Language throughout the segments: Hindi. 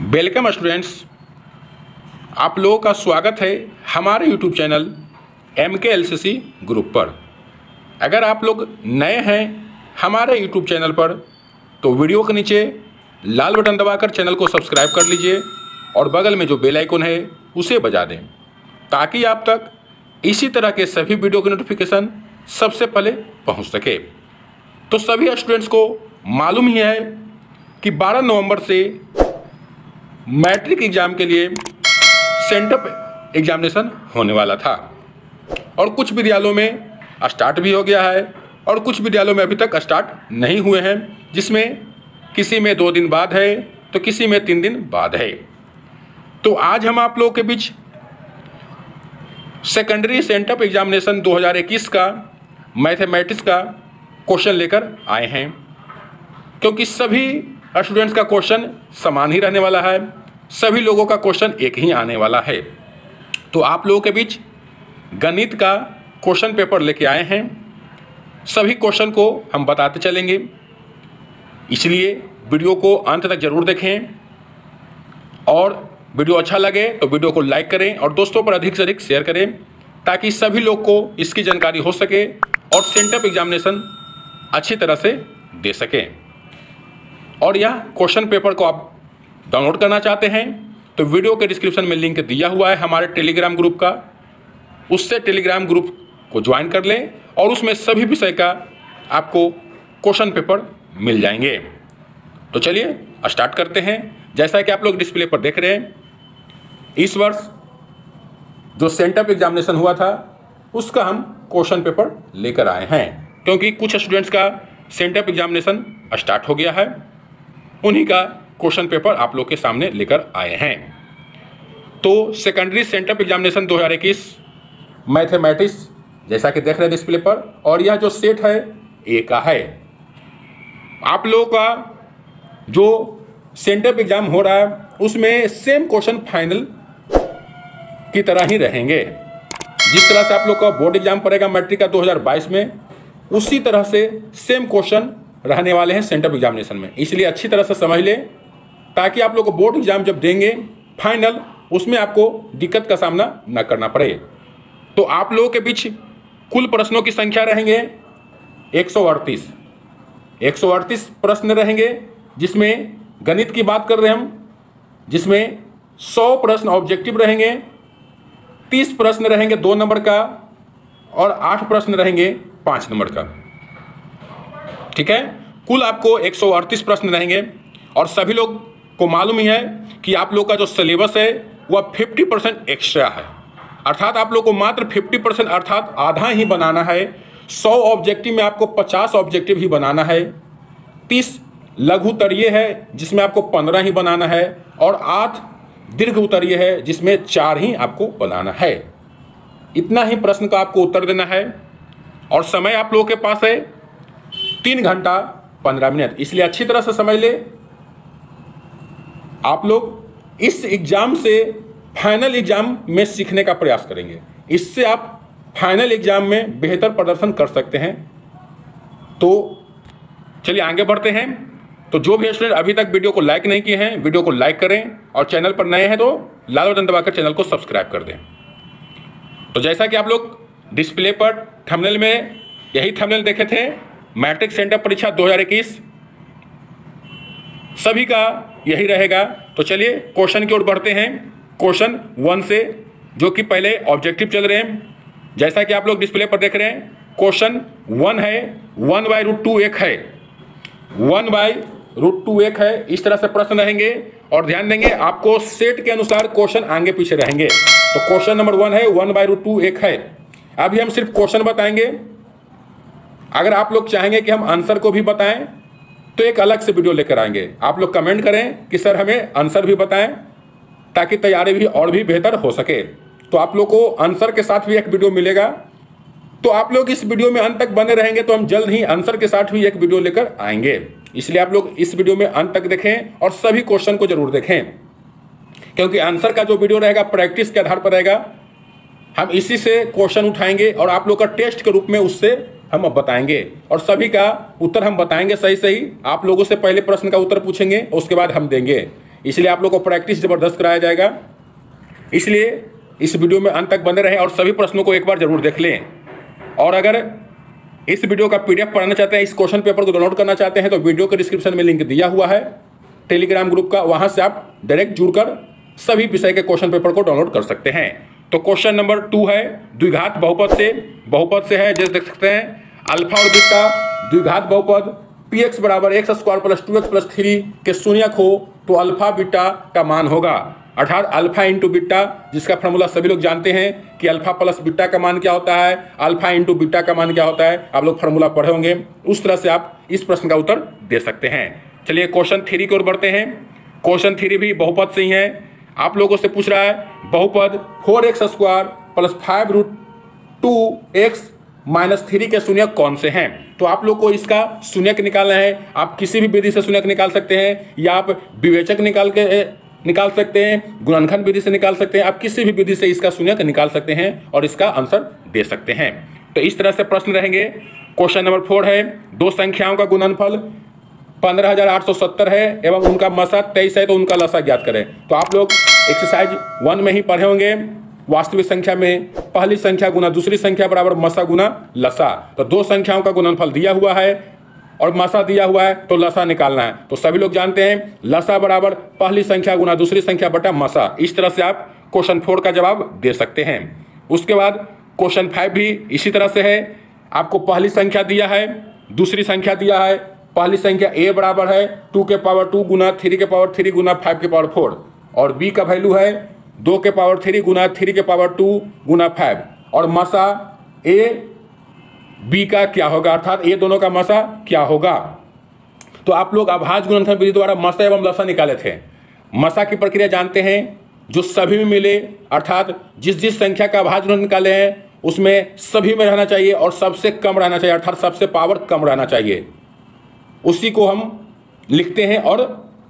वेलकम स्टूडेंट्स, आप लोगों का स्वागत है हमारे यूट्यूब चैनल MKLCC ग्रुप पर। अगर आप लोग नए हैं हमारे यूट्यूब चैनल पर तो वीडियो के नीचे लाल बटन दबाकर चैनल को सब्सक्राइब कर लीजिए और बगल में जो बेल आइकन है उसे बजा दें ताकि आप तक इसी तरह के सभी वीडियो के नोटिफिकेशन सबसे पहले पहुंच सके। तो सभी स्टूडेंट्स को मालूम ही है कि 12 नवंबर से मैट्रिक एग्ज़ाम के लिए सेंटअप एग्जामिनेशन होने वाला था और कुछ विद्यालयों में स्टार्ट भी हो गया है और कुछ विद्यालयों में अभी तक स्टार्ट नहीं हुए हैं, जिसमें किसी में 2 दिन बाद है तो किसी में 3 दिन बाद है। तो आज हम आप लोगों के बीच सेकेंडरी सेंटअप एग्जामिनेशन 2021 का मैथमेटिक्स का क्वेश्चन लेकर आए हैं, क्योंकि सभी स्टूडेंट्स का क्वेश्चन समान ही रहने वाला है, सभी लोगों का क्वेश्चन एक ही आने वाला है। तो आप लोगों के बीच गणित का क्वेश्चन पेपर लेके आए हैं, सभी क्वेश्चन को हम बताते चलेंगे, इसलिए वीडियो को अंत तक जरूर देखें और वीडियो अच्छा लगे तो वीडियो को लाइक करें और दोस्तों पर अधिक से अधिक शेयर करें ताकि सभी लोग को इसकी जानकारी हो सके और सेंटअप एग्जामिनेशन अच्छी तरह से दे सकें। और यह क्वेश्चन पेपर को आप डाउनलोड करना चाहते हैं तो वीडियो के डिस्क्रिप्शन में लिंक दिया हुआ है हमारे टेलीग्राम ग्रुप का, उससे टेलीग्राम ग्रुप को ज्वाइन कर लें और उसमें सभी विषय का आपको क्वेश्चन पेपर मिल जाएंगे। तो चलिए स्टार्ट करते हैं। जैसा कि आप लोग डिस्प्ले पर देख रहे हैं, इस वर्ष जो सेंटअप एग्जामिनेशन हुआ था उसका हम क्वेश्चन पेपर लेकर आए हैं, क्योंकि कुछ स्टूडेंट्स का सेंटअप एग्जामिनेशन स्टार्ट हो गया है, उन्हीं का क्वेश्चन पेपर आप लोग के सामने लेकर आए हैं। तो सेकेंडरी सेंटअप एग्जामिनेशन 2021 मैथमेटिक्स जैसा कि देख रहे हैं डिस्प्ले पर, और यह जो सेट है ए का है। आप लोगों का जो सेंटअप एग्जाम हो रहा है उसमें सेम क्वेश्चन फाइनल की तरह ही रहेंगे। जिस तरह से आप लोग का बोर्ड एग्जाम पड़ेगा मैट्रिक का 2022 में, उसी तरह से सेम क्वेश्चन रहने वाले हैं सेंटअप एग्जामिनेशन में। इसलिए अच्छी तरह से समझ लें ताकि आप लोग को बोर्ड एग्जाम जब देंगे फाइनल, उसमें आपको दिक्कत का सामना न करना पड़े। तो आप लोगों के बीच कुल प्रश्नों की संख्या रहेंगे 138 प्रश्न रहेंगे, जिसमें गणित की बात कर रहे हैं हम, जिसमें 100 प्रश्न ऑब्जेक्टिव रहेंगे, 30 प्रश्न रहेंगे 2 नंबर का और 8 प्रश्न रहेंगे 5 नंबर का। ठीक है, कुल आपको 138 प्रश्न रहेंगे और सभी लोग को मालूम ही है कि आप लोग का जो सिलेबस है वह 50% एक्स्ट्रा है, अर्थात आप लोग को मात्र 50% अर्थात आधा ही बनाना है। 100 ऑब्जेक्टिव में आपको 50 ऑब्जेक्टिव ही बनाना है, 30 लघु उत्तरीय है जिसमें आपको 15 ही बनाना है और 8 दीर्घ उत्तरीय है जिसमें 4 ही आपको बनाना है। इतना ही प्रश्न का आपको उत्तर देना है और समय आप लोगों के पास है 3 घंटा 15 मिनट। इसलिए अच्छी तरह से समझ ले, आप लोग इस एग्जाम से फाइनल एग्जाम में सीखने का प्रयास करेंगे, इससे आप फाइनल एग्जाम में बेहतर प्रदर्शन कर सकते हैं। तो चलिए आगे बढ़ते हैं। तो जो भी स्टूडेंट अभी तक वीडियो को लाइक नहीं किए हैं, वीडियो को लाइक करें और चैनल पर नए हैं तो लाल बटन दबाकर चैनल को सब्सक्राइब कर दें। तो जैसा कि आप लोग डिस्प्ले पर थंबनेल में यही थंबनेल देखे थे, मैट्रिक सेंटअप परीक्षा 2021 सभी का यही रहेगा। तो चलिए क्वेश्चन की ओर बढ़ते हैं, क्वेश्चन 1 से, जो कि पहले ऑब्जेक्टिव चल रहे हैं। जैसा कि आप लोग डिस्प्ले पर देख रहे हैं, क्वेश्चन 1 है 1/√2 एक है, 1/√2 एक है, इस तरह से प्रश्न रहेंगे। और ध्यान देंगे आपको सेट के अनुसार क्वेश्चन आगे पीछे रहेंगे। तो क्वेश्चन नंबर 1 है 1/√2 एक है। अभी हम सिर्फ क्वेश्चन बताएंगे, अगर आप लोग चाहेंगे कि हम आंसर को भी बताएं तो एक अलग से वीडियो लेकर आएंगे। आप लोग कमेंट करें कि सर हमें आंसर भी बताएं ताकि तैयारी भी और भी बेहतर हो सके। तो आप लोग को आंसर के साथ भी एक वीडियो मिलेगा। तो आप लोग इस वीडियो में अंत तक बने रहेंगे तो हम जल्द ही आंसर के साथ भी एक वीडियो लेकर आएंगे। इसलिए आप लोग इस वीडियो में अंत तक देखें और सभी क्वेश्चन को जरूर देखें, क्योंकि आंसर का जो वीडियो रहेगा प्रैक्टिस के आधार पर रहेगा। हम इसी से क्वेश्चन उठाएंगे और आप लोग का टेस्ट के रूप में उससे हम अब बताएंगे और सभी का उत्तर हम बताएंगे सही सही। आप लोगों से पहले प्रश्न का उत्तर पूछेंगे, उसके बाद हम देंगे। इसलिए आप लोग को प्रैक्टिस ज़बरदस्त कराया जाएगा। इसलिए इस वीडियो में अंत तक बने रहें और सभी प्रश्नों को एक बार जरूर देख लें। और अगर इस वीडियो का PDF पढ़ना चाहते हैं, इस क्वेश्चन पेपर को डाउनलोड करना चाहते हैं, तो वीडियो के डिस्क्रिप्शन में लिंक दिया हुआ है टेलीग्राम ग्रुप का, वहां से आप डायरेक्ट जुड़कर सभी विषय के क्वेश्चन पेपर को डाउनलोड कर सकते हैं। तो क्वेश्चन नंबर 2 है द्विघात बहुपद से है, जैसे देख सकते हैं अल्फा और बीटा द्विघात बहुपद px बराबर x² + 2x + 3 के शून्यक हो तो अल्फा बीटा का मान होगा, अर्थात अल्फा इंटू बीटा, जिसका फॉर्मूला सभी लोग जानते हैं कि अल्फा प्लस बीटा का मान क्या होता है, अल्फा इंटू बीटा का मान क्या होता है, आप लोग फॉर्मूला पढ़े होंगे। उस तरह से आप इस प्रश्न का उत्तर दे सकते हैं। चलिए क्वेश्चन 3 की ओर बढ़ते हैं। क्वेश्चन 3 भी बहुपद से ही है। आप लोगों से पूछ रहा है बहुपद 4x² + 5√2x - 3 के शून्यक कौन से हैं। तो आप लोग को इसका शून्यक निकालना है। आप किसी भी विधि से शून्यक निकाल सकते हैं, या आप विवेचक निकाल सकते हैं, गुणनखंड विधि से निकाल सकते हैं, आप किसी भी विधि से इसका शून्यक निकाल सकते हैं और इसका आंसर दे सकते हैं। तो इस तरह से प्रश्न रहेंगे। क्वेश्चन नंबर 4 है दो संख्याओं का गुणनफल 15,870 है एवं उनका मसा 23 है, तो उनका लसा ज्ञात करें। तो आप लोग एक्सरसाइज 1 में ही पढ़े होंगे, वास्तविक संख्या में पहली संख्या गुना दूसरी संख्या बराबर मसा गुना लसा। तो दो संख्याओं का गुणनफल दिया हुआ है और मसा दिया हुआ है, तो लसा निकालना है। तो सभी लोग जानते हैं लसा बराबर पहली संख्या गुना दूसरी संख्या बटा मसा। इस तरह से आप क्वेश्चन 4 का जवाब दे सकते हैं। उसके बाद क्वेश्चन 5 भी इसी तरह से है। आपको पहली संख्या दिया है, दूसरी संख्या दिया है। पहली संख्या a बराबर है 2 के पावर 2 गुना 3 के पावर 3 गुना 5 के पावर 4, और b का वैल्यू है 2 के पावर 3 गुना 3 के पावर 2 गुना 5, और मसा a b का क्या होगा, अर्थात ये दोनों का मसा क्या होगा। तो आप लोग अभाज्य गुणनखंड विधि द्वारा मसा एवं लसा निकाले थे। मसा की प्रक्रिया जानते हैं, जो सभी में मिले, अर्थात जिस संख्या का अभाज्य गुणनखंड निकाले हैं उसमें सभी में रहना चाहिए और सबसे कम रहना चाहिए, अर्थात सबसे पावर कम रहना चाहिए, उसी को हम लिखते हैं और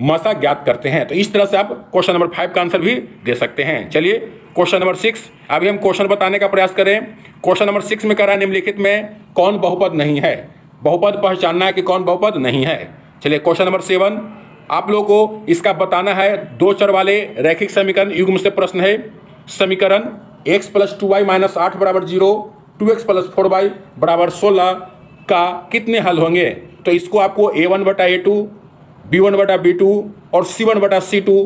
मसा ज्ञात करते हैं। तो इस तरह से आप क्वेश्चन नंबर 5 का आंसर भी दे सकते हैं। चलिए क्वेश्चन नंबर 6, अभी हम क्वेश्चन बताने का प्रयास करें। क्वेश्चन नंबर 6 में कह रहा है निम्नलिखित में कौन बहुपद नहीं है। बहुपद पहचानना है कि कौन बहुपद नहीं है। चलिए क्वेश्चन नंबर 7, आप लोगों को इसका बताना है। दो चर वाले रैखिक समीकरण युग्म से प्रश्न है। समीकरण x + 2y - 8 = 0, 2x + 4y = 16 का कितने हल होंगे। तो इसको आपको a1/a2, b1/b2 और c1/c2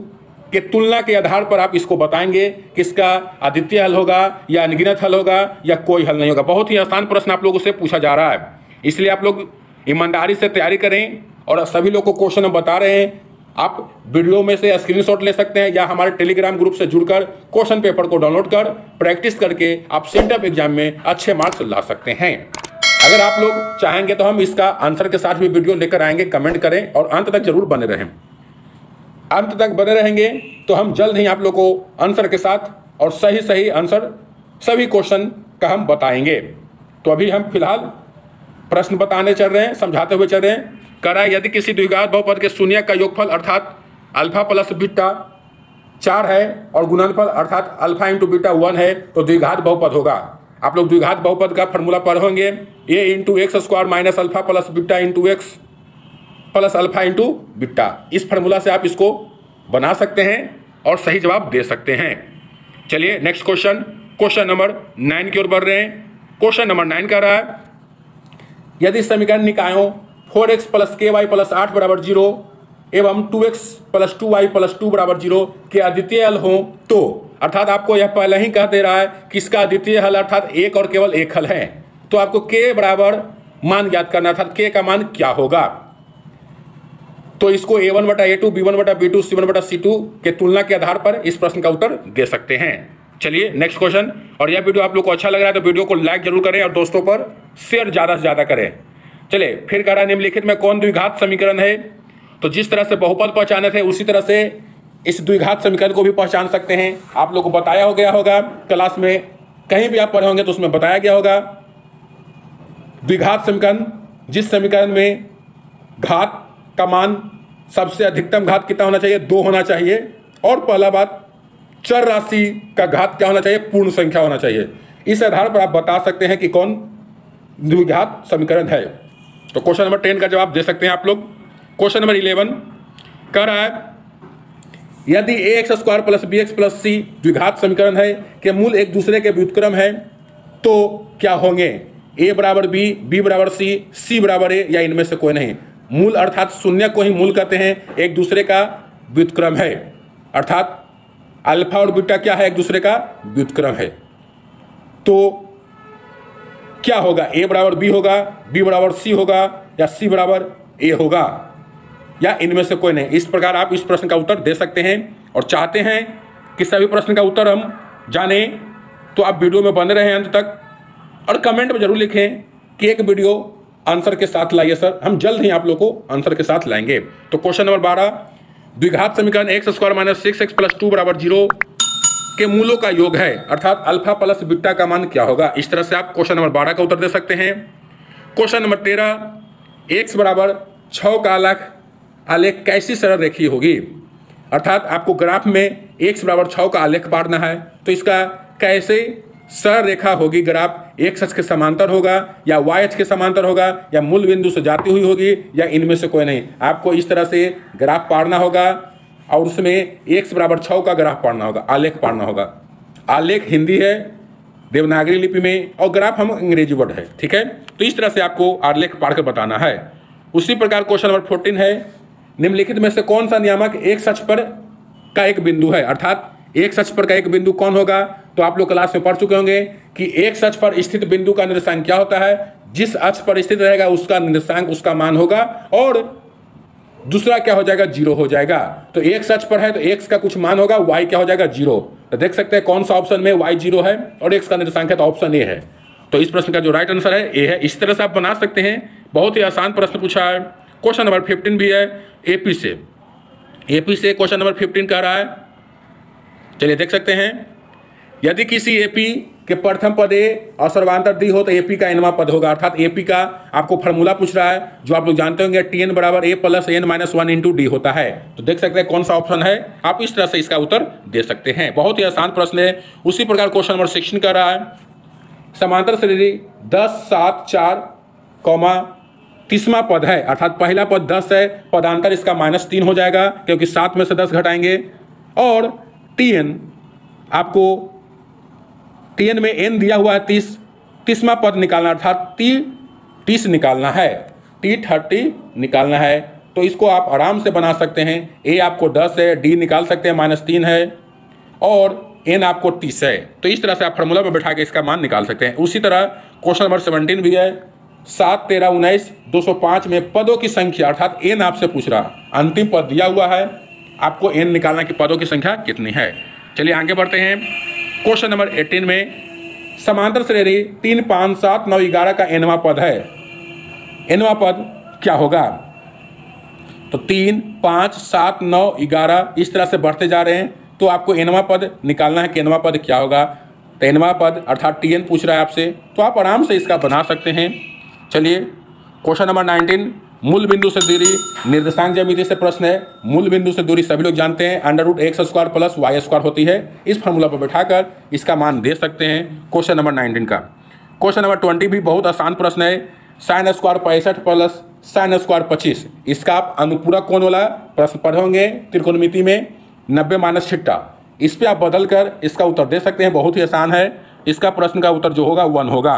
के तुलना के आधार पर आप इसको बताएंगे कि इसका अद्वितीय हल होगा या अनगिनत हल होगा या कोई हल नहीं होगा। बहुत ही आसान प्रश्न आप लोगों से पूछा जा रहा है, इसलिए आप लोग ईमानदारी से तैयारी करें। और सभी लोग को क्वेश्चन हम बता रहे हैं, आप वीडियो में से स्क्रीनशॉट ले सकते हैं या हमारे टेलीग्राम ग्रुप से जुड़कर क्वेश्चन पेपर को डाउनलोड कर प्रैक्टिस करके आप सेंटअप एग्जाम में अच्छे मार्क्स ला सकते हैं। अगर आप लोग चाहेंगे तो हम इसका आंसर के साथ भी वीडियो लेकर आएंगे। कमेंट करें और अंत तक जरूर बने रहें। अंत तक बने रहेंगे तो हम जल्द ही आप लोग को आंसर के साथ और सही आंसर सभी क्वेश्चन का हम बताएंगे। तो अभी हम फिलहाल प्रश्न बताने चल रहे हैं, समझाते हुए चल रहे हैं। कह रहा है यदि किसी द्विघात बहुपद के शून्यक का योगफल अर्थात अल्फा प्लस बीटा 4 है और गुणनफल अर्थात अल्फा इंटू बीटा 1 है, तो द्विघात बहुपद होगा। आप लोग द्विघात बहुपद का फॉर्मूला पढ़ होंगे, a into x square minus alpha plus beta into x plus alpha into beta. इस फार्मूला से आप इसको बना सकते हैं और सही जवाब दे सकते हैं। चलिए नेक्स्ट क्वेश्चन नंबर 9 की ओर बढ़ रहे हैं। क्वेश्चन नंबर 9 कह रहा है यदि समीकरण निकायों 4x + ky + 8 = 0 एवं 2x + 2y + 2 = 0 के अद्वितीय हल हों तो, अर्थात आपको यह पहले ही कह दे रहा है कि इसका अद्वितीय हल अर्थात एक और केवल एक हल है। तो आपको k बराबर मान ज्ञात करना, अर्थात k का मान क्या होगा। तो इसको a1/a2, b1/b2, c1/c2 के तुलना के आधार पर इस प्रश्न का उत्तर दे सकते हैं। चलिए नेक्स्ट क्वेश्चन। और यह वीडियो आप लोग को अच्छा लग रहा है तो वीडियो को लाइक जरूर करें और दोस्तों पर शेयर ज़्यादा से ज़्यादा करें। चलिए फिर कह रहा है निम्नलिखित में कौन द्विघात समीकरण है। तो जिस तरह से बहुपद पहचाने थे उसी तरह से इस द्विघात समीकरण को भी पहचान सकते हैं। आप लोग को बताया हो गया होगा क्लास में, कहीं भी आप पढ़े होंगे तो उसमें बताया गया होगा। द्विघात समीकरण, जिस समीकरण में घात का मान सबसे अधिकतम घात कितना होना चाहिए, 2 होना चाहिए। और पहला बात, चर राशि का घात क्या होना चाहिए, पूर्ण संख्या होना चाहिए। इस आधार पर आप बता सकते हैं कि कौन द्विघात समीकरण है। तो क्वेश्चन नंबर 10 का जवाब दे सकते हैं आप लोग। क्वेश्चन नंबर 11 कह रहा है यदि ax square plus bx plus c द्विघात समीकरण है कि मूल एक दूसरे के व्युत्क्रम है तो क्या होंगे? a बराबर b, b बराबर c, c बराबर a या इनमें से कोई नहीं। मूल अर्थात शून्य को ही मूल कहते हैं, एक दूसरे का व्युत्क्रम है, अर्थात अल्फा और बीटा क्या है? एक दूसरे का व्युत्क्रम है। तो क्या होगा? a बराबर b होगा, b बराबर c होगा या c बराबर a होगा या इनमें से कोई नहीं। इस प्रकार आप इस प्रश्न का उत्तर दे सकते हैं और चाहते हैं कि सभी प्रश्न का उत्तर हम जानें तो आप वीडियो में बने रहें अंत तक और कमेंट में जरूर लिखें कि एक वीडियो आंसर के साथ लाइए सर, हम जल्द ही आप लोग को आंसर के साथ लाएंगे। तो क्वेश्चन नंबर 12, द्विघात समीकरण x square minus 6x plus 2 बराबर 0 के मूलों का योग है, अर्थात अल्फा प्लस बीटा का मान क्या होगा? इस तरह से आप क्वेश्चन नंबर 12 का उत्तर दे सकते हैं। क्वेश्चन नंबर 13, x बराबर 6 का आलेख कैसी सरल रेखीय होगी? अर्थात आपको ग्राफ में x बराबर 6 का आलेख पाड़ना है, तो इसका कैसे सरल रेखा होगी? ग्राफ x अक्ष के समांतर होगा या y अक्ष के समांतर होगा या मूल बिंदु से जाती हुई होगी या इनमें से कोई नहीं। आपको इस तरह से ग्राफ पाड़ना होगा और उसमें x बराबर 6 का ग्राफ पाड़ना होगा, आलेख पाड़ना होगा। आलेख हिंदी है, देवनागरी लिपि में, और ग्राफ हम अंग्रेजी वर्ड है, ठीक है। तो इस तरह से आपको आलेख पाड़ कर बताना है। उसी प्रकार क्वेश्चन नंबर 14 है, निम्नलिखित में से कौन सा नियामक एक अक्ष पर का एक बिंदु है? अर्थात एक अक्ष पर का एक बिंदु कौन होगा? तो आप लोग क्लास में पढ़ चुके होंगे कि एक अक्ष पर स्थित बिंदु का निर्देशांक क्या होता है? जिस अक्ष पर स्थित रहेगा उसका निर्देशांक, उसका मान होगा, और दूसरा क्या हो जाएगा? 0 हो जाएगा। तो एक अक्ष पर है तो x का कुछ मान होगा, y क्या हो जाएगा? 0। तो देख सकते हैं कौन सा ऑप्शन में y 0 है और x का निर्देशांक है, तो ऑप्शन ए है। तो इस प्रश्न का जो राइट आंसर है ए है। इस तरह से आप बना सकते हैं। बहुत ही आसान प्रश्न पूछा है। क्वेश्चन नंबर 15 भी है एपी से। एपी से क्वेश्चन नंबर 15 कह रहा है, चलिए देख सकते हैं। यदि किसी एपी के प्रथम पद ए और सर्वांतर डी हो तो एपी का एनवा पद होगा। अर्थात एपी का आपको फॉर्मूला पूछ रहा है जो आप लोग जानते होंगे, टीएन बराबर A plus N minus 1 into D होता है। तो देख सकते हैं कौन सा ऑप्शन है, आप इस तरह से इसका उत्तर दे सकते हैं। बहुत ही आसान प्रश्न है। उसी प्रकार क्वेश्चन नंबर 16 कह रहा है, समांतर श्रेणी 10 7 4 तीसवा पद है, अर्थात पहला पद 10 है, पदांतर इसका -3 हो जाएगा क्योंकि 7 में से 10 घटाएंगे, और टीएन आपको टीएन में एन दिया हुआ है 30, तीसवा पद निकालना, अर्थात T30 निकालना है, T30 निकालना है। तो इसको आप आराम से बना सकते हैं। ए आपको 10 है, डी निकाल सकते हैं -3 है, और एन आपको 30 है। तो इस तरह से आप फार्मूला में बैठा के इसका मान निकाल सकते हैं। उसी तरह क्वेश्चन नंबर 17 भी है, 7 13 19 205 में पदों की संख्या, अर्थात एन आपसे पूछ रहा, अंतिम पद दिया हुआ है, आपको एन निकालना कि पदों की संख्या कितनी है। चलिए आगे बढ़ते हैं। क्वेश्चन नंबर 18 में समांतर श्रेणी 3 5 7 9 11 का एनवा पद है। एनवा पद क्या होगा? तो 3 5 7 9 11 इस तरह से बढ़ते जा रहे हैं, तो आपको एनवा पद निकालना है कि एनवा पद क्या होगा। तो एनवा पद अर्थात टीएन पूछ रहा है आपसे, तो आप आराम से इसका बना सकते हैं। चलिए क्वेश्चन नंबर 19, मूल बिंदु से दूरी निर्देशांक ज्यामिति से प्रश्न है। मूल बिंदु से दूरी सभी लोग जानते हैं √x² प्लस y² होती है। इस फार्मूला पर बैठाकर इसका मान दे सकते हैं क्वेश्चन नंबर 19 का। क्वेश्चन नंबर 20 भी बहुत आसान प्रश्न है, sin² 65 प्लस sin² 25। इसका आप अनुपूरक कोण वाला प्रश्न पढ़े होंगे त्रिकोणमिति में, 90 - θ। इस पर आप बदल कर इसका उत्तर दे सकते हैं। बहुत ही आसान है। इसका प्रश्न का उत्तर जो होगा 1 होगा।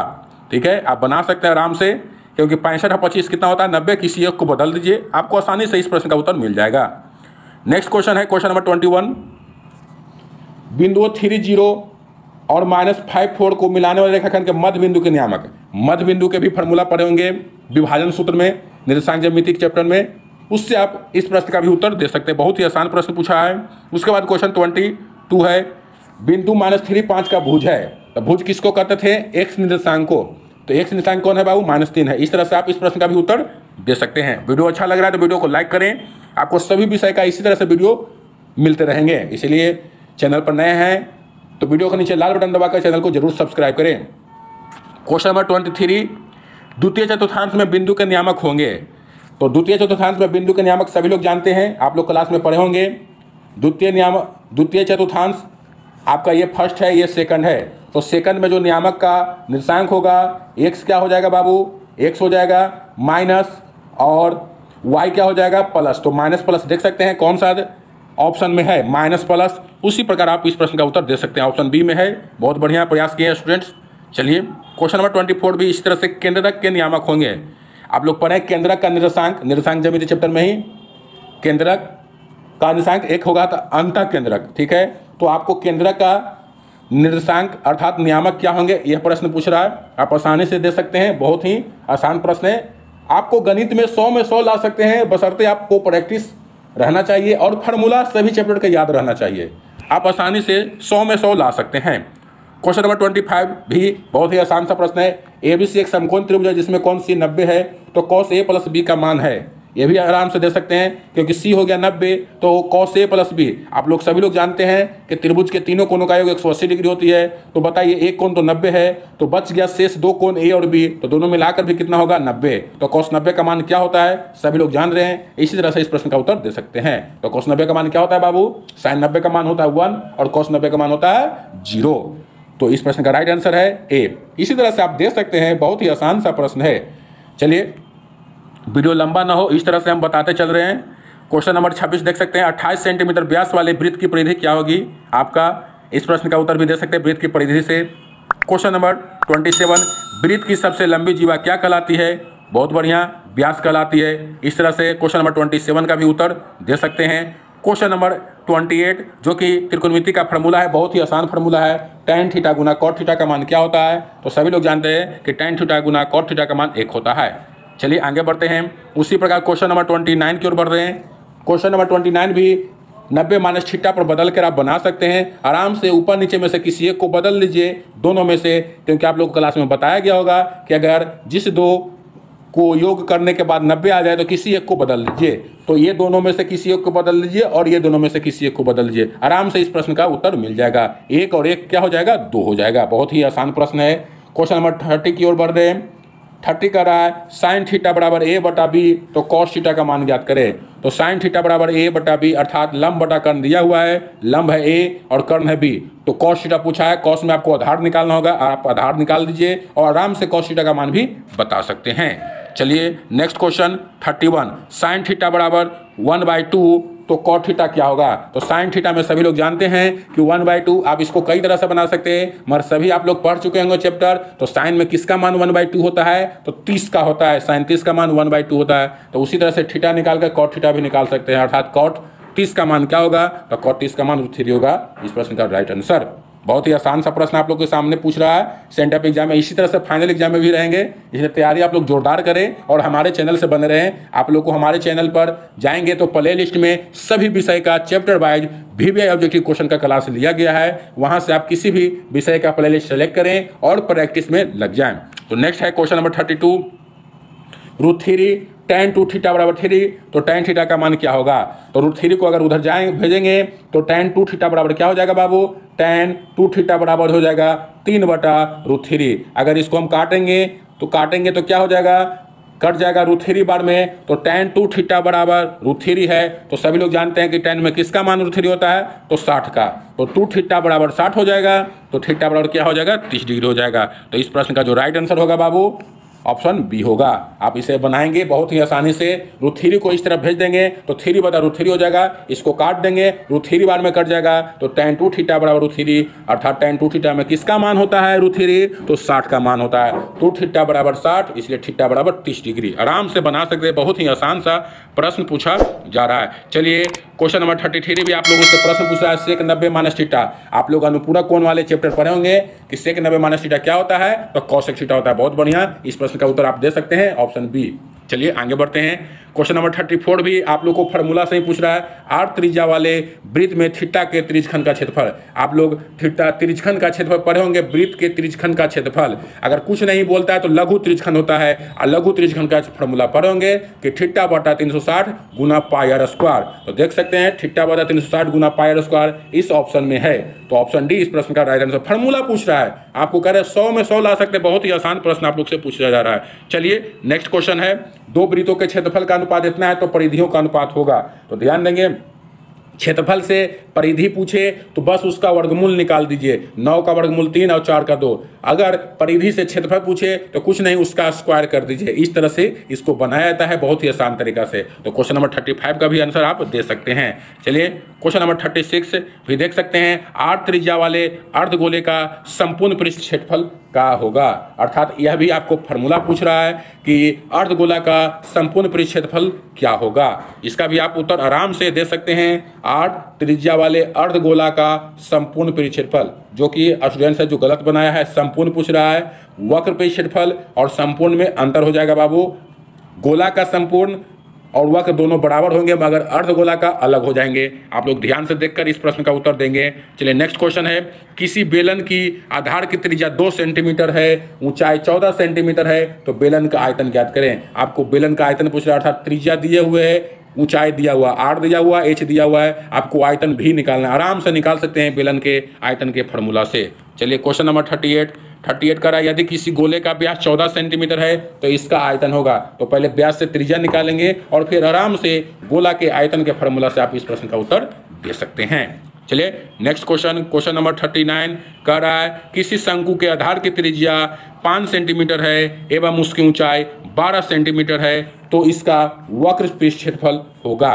ठीक है, आप बना सकते हैं आराम से, क्योंकि 65 और 25 कितना होता है? 90। किसी एक को बदल दीजिए, आपको आसानी से इस प्रश्न का उत्तर मिल जाएगा। नेक्स्ट क्वेश्चन है क्वेश्चन नंबर 21, बिंदुओं 3 0 और -5 4 को मिलाने वाले रेखाखंड के मध्य बिंदु के नियामक। मध्य बिंदु के भी फार्मूला पढ़े होंगे विभाजन सूत्र में, निर्देशांक ज्यामिति के चैप्टर में, उससे आप इस प्रश्न का भी उत्तर दे सकते हैं। बहुत ही आसान प्रश्न पूछा है। उसके बाद क्वेश्चन 22 है, बिंदु -3 5 का भुज है। तो भुज किसको कहते थे? एक्स निर्देशांक को। तो एक्स निर्देशांक कौन है बाबू? -3 है। इस तरह से आप इस प्रश्न का भी उत्तर दे सकते हैं। वीडियो अच्छा लग रहा है तो वीडियो को लाइक करें। आपको सभी विषय का इसी तरह से वीडियो मिलते रहेंगे। इसलिए चैनल पर नए हैं तो वीडियो के नीचे लाल बटन दबाकर चैनल को जरूर सब्सक्राइब करें। क्वेश्चन नंबर 23, द्वितीय चतुर्थांश में बिंदु के नियामक होंगे। तो द्वितीय चतुर्थांश में बिंदु के नियामक सभी लोग जानते हैं, आप लोग क्लास में पढ़े होंगे। द्वितीय चतुर्थांश आपका ये फर्स्ट है, ये सेकंड है। तो सेकंड में जो नियामक का निर्देशांक होगा, एक्स क्या हो जाएगा बाबू? एक्स हो जाएगा माइनस, और वाई क्या हो जाएगा? प्लस। तो माइनस प्लस देख सकते हैं कौन सा, ऑप्शन में है माइनस प्लस, उसी प्रकार आप इस प्रश्न का उत्तर दे सकते हैं। ऑप्शन बी में है। बहुत बढ़िया प्रयास किए स्टूडेंट्स। चलिए क्वेश्चन नंबर 24 भी इस तरह से केंद्रक के नियामक होंगे। आप लोग पढ़ें केंद्रक का निर्देशांक, निर्देशांक ज्यामिति चैप्टर में ही केंद्रक का निर्देशांक एक होगा तो अंतः केंद्रक, ठीक है। तो आपको केंद्रक का निर्देशांक अर्थात नियामक क्या होंगे यह प्रश्न पूछ रहा है। आप आसानी से दे सकते हैं, बहुत ही आसान प्रश्न है। आपको गणित में 100 में 100 ला सकते हैं, बशर्ते आपको प्रैक्टिस रहना चाहिए और फार्मूला सभी चैप्टर का याद रहना चाहिए। आप आसानी से 100 में 100 ला सकते हैं। क्वेश्चन नंबर 25 भी बहुत ही आसान सा प्रश्न है। ABC एक समकोण त्रिभुज है जिसमें कोण C 90 है, तो cos A प्लस B का मान है। ये भी आराम से दे सकते हैं क्योंकि C हो गया 90, तो cos A प्लस B। आप लोग सभी लोग जानते हैं कि त्रिभुज के तीनों कोणों का योग 180 डिग्री होती है। तो बताइए एक कोण तो 90 है, तो बच गया शेष दो कोण A और B, तो दोनों मिलाकर भी कितना होगा 90। तो cos 90 का मान क्या होता है सभी लोग जान रहे हैं। इसी तरह से इस प्रश्न का उत्तर दे सकते हैं। तो cos 90 का मान क्या होता है बाबू, sin 90 का मान होता है 1 और cos 90 का मान होता है 0। तो इस प्रश्न का राइट आंसर है ए। इसी तरह से आप दे सकते हैं, बहुत ही आसान सा प्रश्न है। चलिए वीडियो लंबा ना हो इस तरह से हम बताते चल रहे हैं। क्वेश्चन नंबर 26 देख सकते हैं। 28 सेंटीमीटर व्यास वाले वृत्त की परिधि क्या होगी आपका, इस प्रश्न का उत्तर भी दे सकते हैं वृत्त की परिधि से। क्वेश्चन नंबर 27 वृत्त की सबसे लंबी जीवा क्या कहलाती है, बहुत बढ़िया व्यास कहलाती है। इस तरह से क्वेश्चन नंबर 27 का भी उत्तर दे सकते हैं। क्वेश्चन नंबर 28 जो कि त्रिकोणमिति का फार्मूला है, बहुत ही आसान फार्मूला है। tan थीटा गुना cot थीटा का मान क्या होता है, तो सभी लोग जानते हैं कि tan थीटा गुना cot थीटा का मान 1 होता है। चलिए आगे बढ़ते हैं। उसी प्रकार क्वेश्चन नंबर 29 की ओर बढ़ रहे हैं। क्वेश्चन नंबर 29 भी 90 माइनस थीटा पर बदल कर आप बना सकते हैं। आराम से ऊपर नीचे में से किसी एक को बदल लीजिए, दोनों में से, क्योंकि आप लोग को क्लास में बताया गया होगा कि अगर जिस दो को योग करने के बाद 90 आ जाए तो किसी एक को बदल लीजिए। तो ये दोनों में से किसी एक को बदल लीजिए और ये दोनों में से किसी एक को बदल लीजिए, आराम से इस प्रश्न का उत्तर मिल जाएगा। 1 और 1 क्या हो जाएगा, 2 हो जाएगा। बहुत ही आसान प्रश्न है। क्वेश्चन नंबर 30 की ओर बढ़ रहे हैं। 30 का रहा है साइन थीटा बराबर A बटा B, तो cos थीटा का मान ज्ञात करें। तो साइन थीटा बराबर A बटा B अर्थात लंब बटा कर्ण दिया हुआ है, लंब है A और कर्ण है B। तो cos थीटा पूछा है, cos में आपको आधार निकालना होगा, आप आधार निकाल दीजिए और आराम से cos थीटा का मान भी बता सकते हैं। चलिए नेक्स्ट क्वेश्चन 31 साइन थीटा बराबर 1/2, तो cot थीटा क्या होगा। तो साइन थीटा में सभी लोग जानते हैं कि 1/2, आप इसको कई तरह से बना सकते हैं, मगर सभी आप लोग पढ़ चुके होंगे चैप्टर। तो साइन में किसका मान 1/2 होता है, तो 30 का होता है, साइन 30 का मान 1/2 होता है। तो उसी तरह से थीटा निकाल कर cot थीटा भी निकाल सकते हैं, अर्थात cot 30 का मान क्या होगा, तो cot 30 का मान √3 होगा इस प्रश्न का राइट आंसर। बहुत ही आसान सा प्रश्न आप लोग के सामने पूछ रहा है सेंटअप एग्जाम में। इसी तरह से फाइनल एग्जाम में भी रहेंगे, इसलिए तैयारी आप लोग जोरदार करें और हमारे चैनल से बने रहें। आप लोग को हमारे चैनल पर जाएंगे तो प्ले लिस्ट में सभी विषय का chapter wise VBI objective question का क्लास लिया गया है, वहां से आप किसी भी विषय का प्ले लिस्ट सेलेक्ट करें और प्रैक्टिस में लग जाएं। तो नेक्स्ट है क्वेश्चन नंबर 32 √3 tan 2 थीटा बराबर 3, तो tan थीटा का मान क्या होगा। तो √3 को अगर उधर जाएंगे भेजेंगे तो tan 2 थीटा बराबर क्या हो जाएगा बाबू, tan 2 थीटा बराबर हो जाएगा 3/√3। अगर इसको हम काटेंगे तो क्या हो जाएगा, कट जाएगा √3 बार में। तो tan 2 थीटा बराबर √3 है, तो सभी लोग जानते हैं कि tan में किसका मान √3 होता है, तो 60 का। तो 2 थीटा बराबर 60 हो जाएगा, तो थीटा बराबर क्या हो जाएगा, 30 डिग्री हो जाएगा। तो इस प्रश्न का जो राइट आंसर होगा बाबू ऑप्शन बी होगा। आप इसे बनाएंगे बहुत ही आसानी से। √3 को इस तरफ भेज देंगे तो 3/√3 हो जाएगा, इसको काट देंगे √3 बार में कट जाएगा, तो tan 2 थीटा बराबर √3 अर्थात tan 2 थीटा में किसका मान होता है √3, तो 60 का मान होता है। 2 थीटा बराबर 60, इसलिए थीटा बराबर 30 डिग्री। आराम से बना सकते हैं, बहुत ही आसान सा प्रश्न पूछा जा रहा है। चलिए क्वेश्चन नंबर 33 भी आप लोगों से प्रश्न पूछ रहा है sec 90 माइनस थीटा। आप लोग अनुपूरक कोण वाले चैप्टर पढ़े होंगे कि sec 90 माइनस थीटा क्या होता है, तो cosec थीटा होता है। बहुत बढ़िया, इस प्रश्न का उत्तर आप दे सकते हैं ऑप्शन बी। चलिए आगे बढ़ते हैं। क्वेश्चन नंबर 34 भी आप लोग को फार्मूला से ही पूछ रहा है। 8 त्रिज्या वाले वृत्त में थीटा के त्रिज्यखंड का क्षेत्रफल। आप लोग थीटा त्रिज्यखंड का क्षेत्रफल पढ़े होंगे, वृत्त के त्रिज्यखंड का क्षेत्रफल। अगर कुछ नहीं बोलता है तो लघु त्रिज्यखंड होता है, और लघु त्रिज्यखंड का फार्मूला पढ़े होंगे कि थीटा बटा 360 गुना पाई आर स्क्वायर। तो देख सकते हैं थीटा बटा 360 गुना पाई आर स्क्वायर इस ऑप्शन में है, तो ऑप्शन डी इस प्रश्न का राइट आंसर। फार्मूला पूछ रहा है, आपको कह रहे हैं 100 में 100 ला सकते, बहुत ही आसान प्रश्न आप लोग से पूछा जा रहा है। चलिए नेक्स्ट क्वेश्चन है, दो वृत्तों के क्षेत्रफल का अनुपात इतना है तो परिधियों का अनुपात होगा। तो ध्यान देंगे क्षेत्रफल से परिधि पूछे तो बस उसका वर्गमूल निकाल दीजिए, 9 का वर्गमूल 3 और 4 का 2। अगर परिधि से क्षेत्रफल पूछे तो कुछ नहीं, उसका स्क्वायर कर दीजिए। इस तरह से इसको बनाया जाता है बहुत ही आसान तरीका से। तो क्वेश्चन नंबर 35 का भी आंसर आप दे सकते हैं। चलिए क्वेश्चन नंबर 36 भी देख सकते हैं। 8 त्रिज्या वाले अर्धगोले का संपूर्ण पृष्ठ क्षेत्रफल का होगा। अर्थात यह भी आपको फॉर्मूला पूछ रहा है कि अर्धगोला का संपूर्ण पृष्ठ क्षेत्रफल क्या होगा। इसका भी आप उत्तर आराम से दे सकते हैं। 8 त्रिज्या वाले अर्धगोला का संपूर्ण पृष्ठ क्षेत्रफल, जो कि स्टूडेंट्स है जो गलत बनाया है, संपूर्ण पूछ रहा है। वक्र पृष्ठ क्षेत्रफल और संपूर्ण में अंतर हो जाएगा बाबू। गोला का संपूर्ण और वक्र दोनों बराबर होंगे, मगर अर्धगोला का अलग हो जाएंगे। आप लोग ध्यान से देखकर इस प्रश्न का उत्तर देंगे। चलिए नेक्स्ट क्वेश्चन है। किसी बेलन की आधार की त्रिज्या 2 सेंटीमीटर है, ऊंचाई 14 सेंटीमीटर है, तो बेलन का आयतन ज्ञात करें। आपको बेलन का आयतन पूछ रहा है, अर्थात त्रिज्या दिए हुए है, ऊंचाई दिया हुआ, आर दिया हुआ, एच दिया हुआ है, आपको आयतन भी निकालना है। आराम से निकाल सकते हैं बेलन के आयतन के फॉर्मूला से। चलिए क्वेश्चन नंबर 38 कर रहा है। यदि किसी गोले का व्यास 14 सेंटीमीटर है तो इसका आयतन होगा। तो पहले व्यास से त्रिज्या निकालेंगे और फिर आराम से गोला के आयतन के फॉर्मूला से आप इस प्रश्न का उत्तर दे सकते हैं। चलिए नेक्स्ट क्वेश्चन नंबर 39 कह रहा है। किसी शंकु के आधार की त्रिज्या 5 सेंटीमीटर है एवं उसकी ऊंचाई 12 सेंटीमीटर है, तो इसका वक्र पृष्ठ क्षेत्रफल होगा।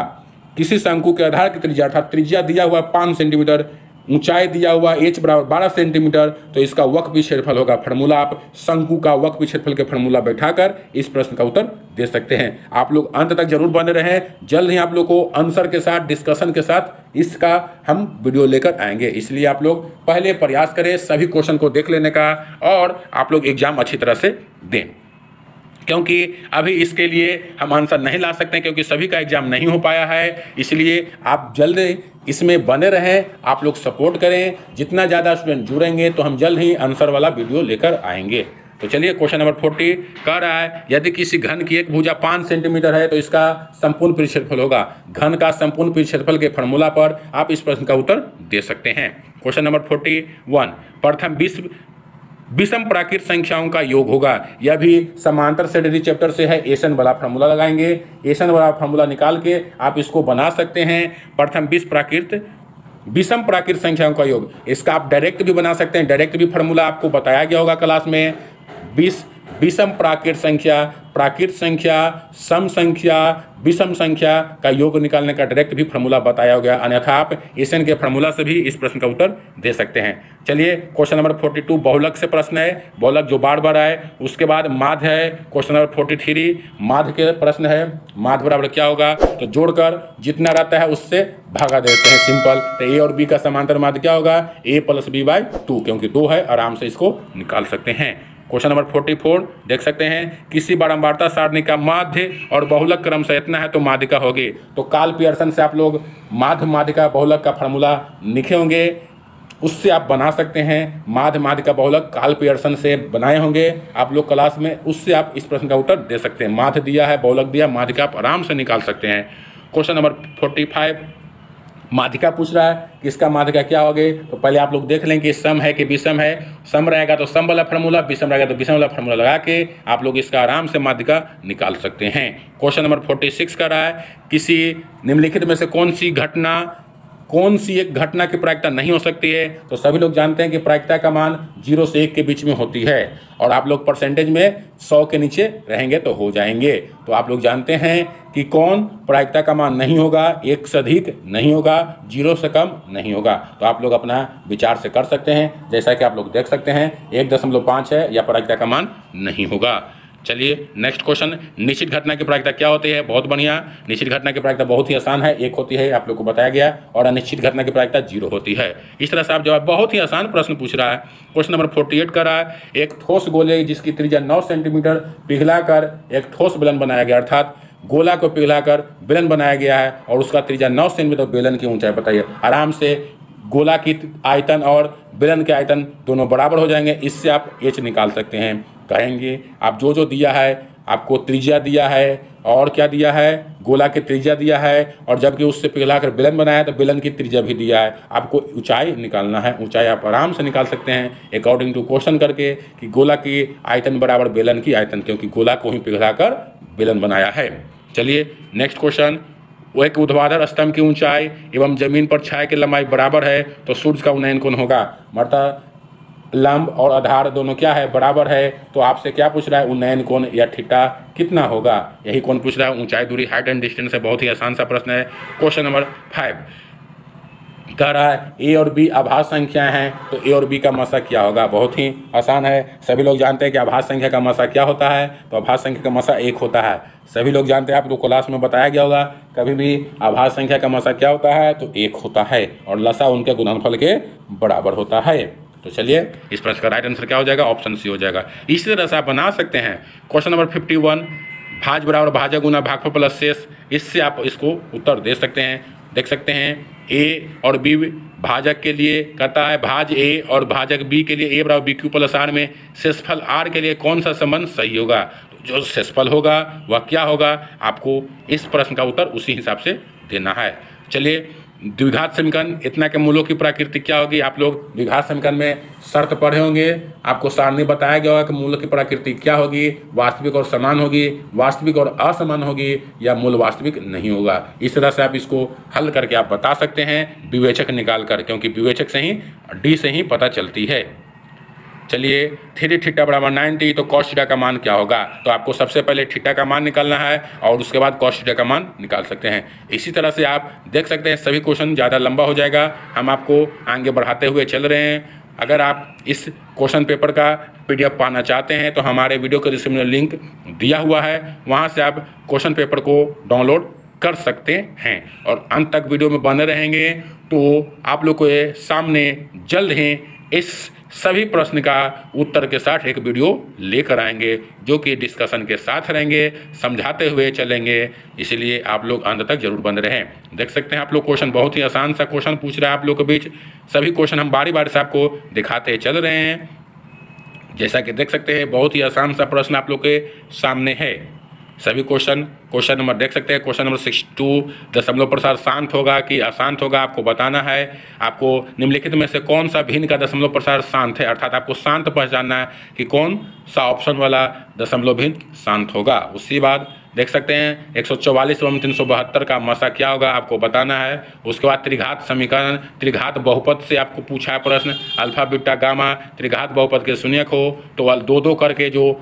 किसी शंकु के आधार की त्रिज्या, अर्थात त्रिज्या दिया हुआ 5 सेंटीमीटर, ऊंचाई दिया हुआ h बराबर 12 सेंटीमीटर, तो इसका वक्र पृष्ठ क्षेत्रफल होगा। फॉर्मूला आप शंकु का वक्र पृष्ठ क्षेत्रफल के फॉर्मूला बैठाकर इस प्रश्न का उत्तर दे सकते हैं। आप लोग अंत तक जरूर बने रहें। जल्द ही आप लोग को आंसर के साथ, डिस्कशन के साथ इसका हम वीडियो लेकर आएंगे। इसलिए आप लोग पहले प्रयास करें सभी क्वेश्चन को देख लेने का, और आप लोग एग्जाम अच्छी तरह से दें, क्योंकि अभी इसके लिए हम आंसर नहीं ला सकते, क्योंकि सभी का एग्जाम नहीं हो पाया है। इसलिए आप जल्द इसमें बने रहें, आप लोग सपोर्ट करें। जितना ज़्यादा स्टूडेंट जुड़ेंगे तो हम जल्द ही आंसर वाला वीडियो लेकर आएंगे। तो चलिए क्वेश्चन नंबर 40 कह रहा है। यदि किसी घन की एक भुजा 5 सेंटीमीटर है तो इसका संपूर्ण पृष्ठ क्षेत्रफल होगा। घन का संपूर्ण पृष्ठ क्षेत्रफल के फॉर्मूला पर आप इस प्रश्न का उत्तर दे सकते हैं। Question number 41। प्रथम विषम प्राकृत संख्याओं का योग होगा। यह भी समांतर श्रेणी चैप्टर से है। एसन वाला फॉर्मूला लगाएंगे। एसन वाला फॉर्मूला निकाल के आप इसको बना सकते हैं। प्रथम विषम प्राकृत संख्याओं का योग, इसका आप डायरेक्ट भी बना सकते हैं। डायरेक्ट भी फॉर्मूला आपको बताया गया होगा क्लास में। विषम प्राकृत संख्या, सम संख्या, विषम संख्या का योग निकालने का डायरेक्ट भी फॉर्मूला बताया गया। अन्यथा आप एसन के फॉर्मूला से भी इस प्रश्न का उत्तर दे सकते हैं। चलिए क्वेश्चन नंबर 42 बहुलक से प्रश्न है। बहुलक जो बार बार आए। उसके बाद माध्य है। क्वेश्चन नंबर 43 माध्य के प्रश्न है। माध्य बराबर क्या होगा, तो जोड़कर जितना रहता है उससे भागा देते हैं, सिंपल। तो ए और बी का समांतर माध्य क्या होगा, a + b/2, क्योंकि 2 है, आराम से इसको निकाल सकते हैं। क्वेश्चन नंबर 44 देख सकते हैं। किसी बारंबारता सारणी का माध्य और बहुलक क्रमशः इतना है तो माध्यिका होगी। तो कार्ल पियर्सन से आप लोग माध्य माध्यिका बहुलक का फॉर्मूला लिखे होंगे, उससे आप बना सकते हैं। माध्य माध्यिका बहुलक कार्ल पियर्सन से बनाए होंगे आप लोग क्लास में, उससे आप इस प्रश्न का उत्तर दे सकते हैं। माध्य दिया है, बहुलक दिया, माध्यिका आप आराम से निकाल सकते हैं। क्वेश्चन नंबर 45 माध्यिका पूछ रहा है कि इसका माध्यिका क्या होगी। तो पहले आप लोग देख लें कि सम है कि विषम है। सम रहेगा तो सम वाला फॉर्मूला, विषम रहेगा तो विषम वाला फॉर्मूला लगा के आप लोग इसका आराम से माध्यिका निकाल सकते हैं। क्वेश्चन नंबर 46 का रहा है। किसी निम्नलिखित में से कौन सी एक घटना की प्रायिकता नहीं हो सकती है। तो सभी लोग जानते हैं कि प्रायिकता का मान 0 से 1 के बीच में होती है, और आप लोग परसेंटेज में 100 के नीचे रहेंगे तो हो जाएंगे। तो आप लोग जानते हैं कि कौन प्रायिकता का मान नहीं होगा, 1 से अधिक नहीं होगा, 0 से कम नहीं होगा। तो आप लोग अपना विचार से कर सकते हैं। जैसा कि आप लोग देख सकते हैं 1.5 है, या प्रायिकता का मान नहीं होगा। चलिए नेक्स्ट क्वेश्चन। निश्चित घटना की प्रायिकता क्या होती है। बहुत बढ़िया। निश्चित घटना की प्रायिकता बहुत ही आसान है, 1 होती है, आप लोग को बताया गया, और अनिश्चित घटना की प्रायिकता 0 होती है। इस तरह से आप जवाब, बहुत ही आसान प्रश्न पूछ रहा है। क्वेश्चन नंबर 48 का रहा है। एक ठोस गोले जिसकी त्रिज्या 9 सेंटीमीटर पिघलाकर एक ठोस बेलन बनाया गया, अर्थात गोला को पिघलाकर बेलन बनाया गया है और उसका त्रिज्या 9 सेंटीमीटर। बेलन की ऊंचाई बताइए। आराम से गोला की आयतन और बेलन के आयतन दोनों बराबर हो जाएंगे। इससे आप एच निकाल सकते हैं। कहेंगे आप जो दिया है, आपको त्रिज्या दिया है और क्या दिया है, गोला की त्रिज्या दिया है, और जबकि उससे पिघलाकर बेलन बनाया तो बेलन की त्रिज्या भी दिया है। आपको ऊंचाई निकालना है। ऊंचाई आप आराम से निकाल सकते हैं अकॉर्डिंग टू क्वेश्चन करके कि गोला की आयतन बराबर बेलन की आयतन, क्योंकि गोला को ही पिघलाकर बेलन बनाया है। चलिए नेक्स्ट क्वेश्चन वो एक ऊर्ध्वाधर स्तंभ की ऊंचाई एवं जमीन पर छाया की लंबाई बराबर है तो सूर्य का उन्नयन कोण होगा। मतलब लंब और आधार दोनों क्या है, बराबर है। तो आपसे क्या पूछ रहा है, उन्नयन कोण या थीटा कितना होगा, यही कोण पूछ रहा है। ऊंचाई दूरी हाइट एंड डिस्टेंस है, बहुत ही आसान सा प्रश्न है। क्वेश्चन नंबर 5 कह रहा है ए और बी आभास संख्या हैं तो ए और बी का मसा क्या होगा। बहुत ही आसान है, सभी लोग जानते हैं कि आभास संख्या का मसा क्या होता है। तो आभास संख्या का मसा 1 होता है, सभी लोग जानते हैं, आपको क्लास में बताया गया होगा। कभी भी आभास संख्या का मसा क्या होता है तो 1 होता है और लसा उनके गुणनफल के बराबर होता है। तो चलिए इस प्रश्न का राइट आंसर क्या हो जाएगा, ऑप्शन सी हो जाएगा। इसी तरह से आप बना सकते हैं क्वेश्चन नंबर 51 भाज बराबर भाजक गुना भागफल प्लस शेष। इससे आप इसको उत्तर दे सकते हैं। देख सकते हैं ए और बी भाजक के लिए कहता है भाज ए और भाजक बी के लिए ए बराबर बी क्यू प्लस आर में शेषफल आर के लिए कौन सा संबंध सही होगा। तो जो शेषफल होगा वह क्या होगा, आपको इस प्रश्न का उत्तर उसी हिसाब से देना है। चलिए द्विघात समीकरण इतना के मूलों की प्रकृति क्या होगी। आप लोग द्विघात समीकरण में शर्त पढ़े होंगे, आपको सारणी बताया गया होगा कि मूलों की प्रकृति क्या होगी, वास्तविक और समान होगी, वास्तविक और असमान होगी या मूल वास्तविक नहीं होगा। इस तरह से आप इसको हल करके आप बता सकते हैं विवेचक निकाल कर, क्योंकि विवेचक से ही डी से ही पता चलती है। चलिए 3 थीटा बराबर 90 तो कॉस थीटा का मान क्या होगा। तो आपको सबसे पहले थीटा का मान निकालना है और उसके बाद कॉस थीटा का मान निकाल सकते हैं। इसी तरह से आप देख सकते हैं सभी क्वेश्चन ज़्यादा लंबा हो जाएगा, हम आपको आगे बढ़ाते हुए चल रहे हैं। अगर आप इस क्वेश्चन पेपर का PDF पाना चाहते हैं तो हमारे वीडियो के डिस्क्रिप्शन में लिंक दिया हुआ है, वहाँ से आप क्वेश्चन पेपर को डाउनलोड कर सकते हैं और अंत तक वीडियो में बने रहेंगे। तो आप लोग को ये सामने जल्द ही इस सभी प्रश्न का उत्तर के साथ एक वीडियो लेकर आएंगे जो कि डिस्कशन के साथ रहेंगे, समझाते हुए चलेंगे, इसलिए आप लोग अंत तक जरूर बने रहें। देख सकते हैं आप लोग क्वेश्चन बहुत ही आसान सा क्वेश्चन पूछ रहा है आप लोग के बीच। सभी क्वेश्चन हम बारी बारी से आपको दिखाते चल रहे हैं। जैसा कि देख सकते हैं बहुत ही आसान सा प्रश्न आप लोग के सामने है। सभी क्वेश्चन नंबर देख सकते हैं। क्वेश्चन नंबर 62 दशमलव प्रसार शांत होगा कि अशांत होगा, आपको बताना है। आपको निम्नलिखित में से कौन सा भिन्न का दशमलव प्रसार शांत है, अर्थात आपको शांत पहचानना है कि कौन सा ऑप्शन वाला दशमलव भिन्न शांत होगा। उसी बाद देख सकते हैं 144 एवं 372 का मसा क्या होगा, आपको बताना है। उसके बाद त्रिघात समीकरण, त्रिघात बहुपद से आपको पूछा है प्रश्न, अल्फा बीटा गामा त्रिघात बहुपद के शून्यक हो तो 2-2 करके जो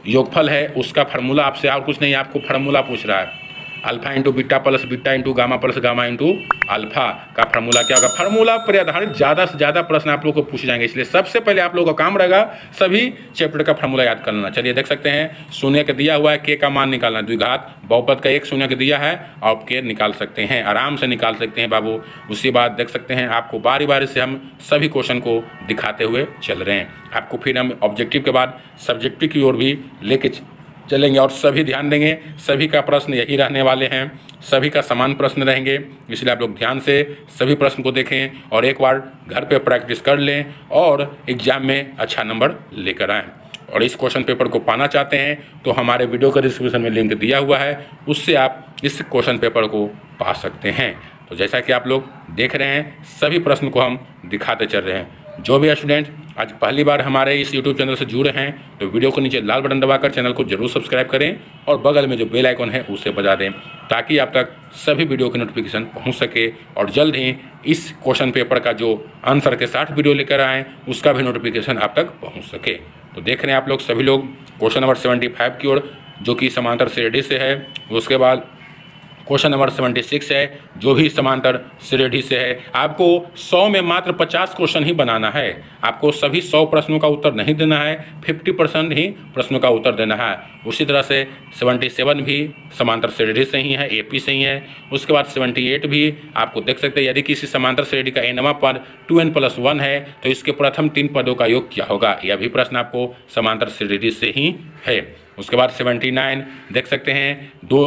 योगफल है उसका फार्मूला आपसे और कुछ नहीं, आपको फार्मूला पूछ रहा है। Alpha into beta plus beta into gamma plus gamma into alpha का फार्मूला क्या होगा। फार्मूला पर आधारित ज़्यादा से ज़्यादा प्रश्न आप लोग को पूछ जाएंगे, इसलिए सबसे पहले आप लोगों का काम रहेगा सभी चैप्टर का फार्मूला याद कर लेना। चलिए देख सकते हैं शून्य का दिया हुआ है, के का मान निकालना, द्विघात बहुपद का एक शून्य का दिया है और के निकाल सकते हैं, आराम से निकाल सकते हैं बाबू। उसी बात देख सकते हैं आपको बारी बारी से हम सभी क्वेश्चन को दिखाते हुए चल रहे हैं। आपको फिर हम ऑब्जेक्टिव के बाद सब्जेक्टिव की ओर भी लेके चलेंगे और सभी ध्यान देंगे, सभी का प्रश्न यही रहने वाले हैं, सभी का समान प्रश्न रहेंगे, इसलिए आप लोग ध्यान से सभी प्रश्न को देखें और एक बार घर पे प्रैक्टिस कर लें और एग्जाम में अच्छा नंबर लेकर आएँ। और इस क्वेश्चन पेपर को पाना चाहते हैं तो हमारे वीडियो का डिस्क्रिप्शन में लिंक दिया हुआ है, उससे आप इस क्वेश्चन पेपर को पा सकते हैं। तो जैसा कि आप लोग देख रहे हैं सभी प्रश्न को हम दिखाते चल रहे हैं। जो भी स्टूडेंट आज पहली बार हमारे इस YouTube चैनल से जुड़े हैं तो वीडियो को नीचे लाल बटन दबाकर चैनल को जरूर सब्सक्राइब करें और बगल में जो बेल आइकन है उसे बजा दें ताकि आप तक सभी वीडियो की नोटिफिकेशन पहुंच सके और जल्द ही इस क्वेश्चन पेपर का जो आंसर के साथ वीडियो लेकर आएँ उसका भी नोटिफिकेशन आप तक पहुँच सके। तो देख रहे हैं आप लोग सभी लोग क्वेश्चन नंबर 75 की ओर जो कि समांतर श्रेणी से है। उसके बाद क्वेश्चन नंबर 76 है जो भी समांतर श्रेणी से है। आपको 100 में मात्र 50 क्वेश्चन ही बनाना है, आपको सभी 100 प्रश्नों का उत्तर नहीं देना है, 50% ही प्रश्नों का उत्तर देना है। उसी तरह से 77 भी समांतर श्रेणी से ही है, AP से ही है। उसके बाद 78 भी आपको देख सकते हैं यदि किसी समांतर श्रेणी का nवां पद 2n+1 है तो इसके प्रथम 3 पदों का योग क्या होगा, यह भी प्रश्न आपको समांतर श्रेणी से ही है। उसके बाद 79 देख सकते हैं दो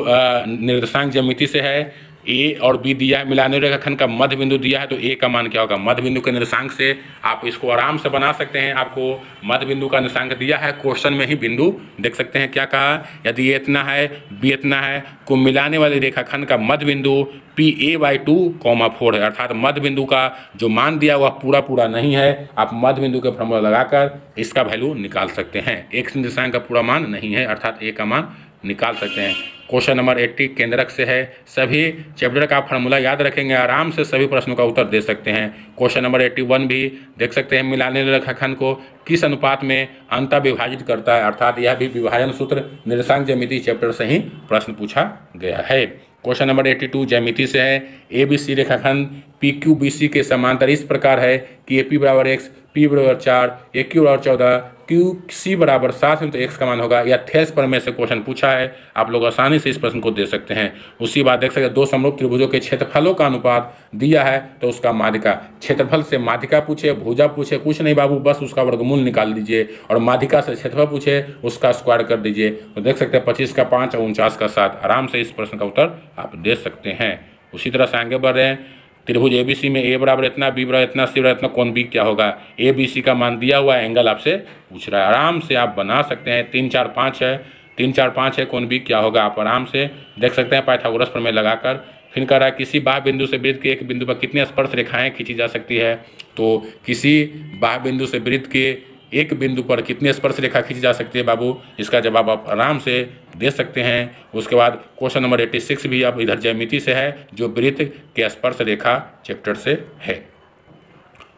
निर्देशांक ज्यामिति से है, ए और बी दिया है, मिलाने रेखाखंड का मध्य बिंदु दिया है तो ए का मान क्या होगा। मध्य बिंदु के निर्देशांक से आप इसको आराम से बना सकते हैं। आपको मध्य बिंदु का निर्देशांक दिया है, क्वेश्चन में ही बिंदु देख सकते हैं क्या कहा, यदि ए इतना है बी इतना है को मिलाने वाले रेखाखंड का मध्य बिंदु PA/2, 4 है, अर्थात मध्य बिंदु का जो मान दिया हुआ पूरा नहीं है। आप मध्य बिंदु का फॉर्मूला लगाकर इसका वैल्यू निकाल सकते हैं। एक निर्देशांक का पूरा मान नहीं है अर्थात ए का मान निकाल सकते हैं। क्वेश्चन नंबर 80 केंद्रक से है। सभी चैप्टर का फार्मूला याद रखेंगे, आराम से सभी प्रश्नों का उत्तर दे सकते हैं। क्वेश्चन नंबर 81 भी देख सकते हैं, मिलाने रेखाखंड को किस अनुपात में अंतः विभाजित करता है, अर्थात यह भी विभाजन सूत्र निर्देशांक ज्यामिति चैप्टर से ही प्रश्न पूछा गया है। क्वेश्चन नंबर 82 ज्यामिति से है। ABC रेखाखंड PQBC के समांतर इस प्रकार है कि AP बराबर x, P बराबर 4, AQ बराबर 14, QC बराबर 7 है, तो x का मान होगा। या थेस प्रमेय से क्वेश्चन पूछा है, आप लोग आसानी से इस प्रश्न को दे सकते हैं। उसी बात देख सकते हैं, दो समरूप त्रिभुजों के क्षेत्रफलों का अनुपात दिया है तो उसका माध्यिका, क्षेत्रफल से माध्यिका पूछे, भुजा पूछे, कुछ नहीं बाबू, बस उसका वर्गमूल निकाल दीजिए, और माध्यिका से क्षेत्रफल पूछे उसका स्क्वायर कर दीजिए। तो देख सकते हैं 25 का 5 और 49 का 7, आराम से इस प्रश्न का उत्तर आप दे सकते हैं। उसी तरह से आगे बढ़ रहे हैं। त्रिभुज ABC में A बराबर इतना, B बराबर इतना, C बराबर इतना, कोण B क्या होगा। ABC का मान दिया हुआ है, एंगल आपसे पूछ रहा है, आराम से आप बना सकते हैं। 3 4 5 है, 3 4 5 है, कोण B क्या होगा, आप आराम से देख सकते हैं पाइथागोरस प्रमेय लगाकर। फिर कह रहा है किसी बाह्य बिंदु से वृत्त के एक बिंदु पर कितनी स्पर्श रेखाएं खींची जा सकती है। तो किसी बाह्य बिंदु से वृत्त के एक बिंदु पर कितनी स्पर्श रेखा खींची जा सकती है बाबू, इसका जवाब आप आराम से दे सकते हैं। उसके बाद क्वेश्चन नंबर 86 भी आप इधर ज्यामिति से है, जो वृत्त के स्पर्श रेखा चैप्टर से है।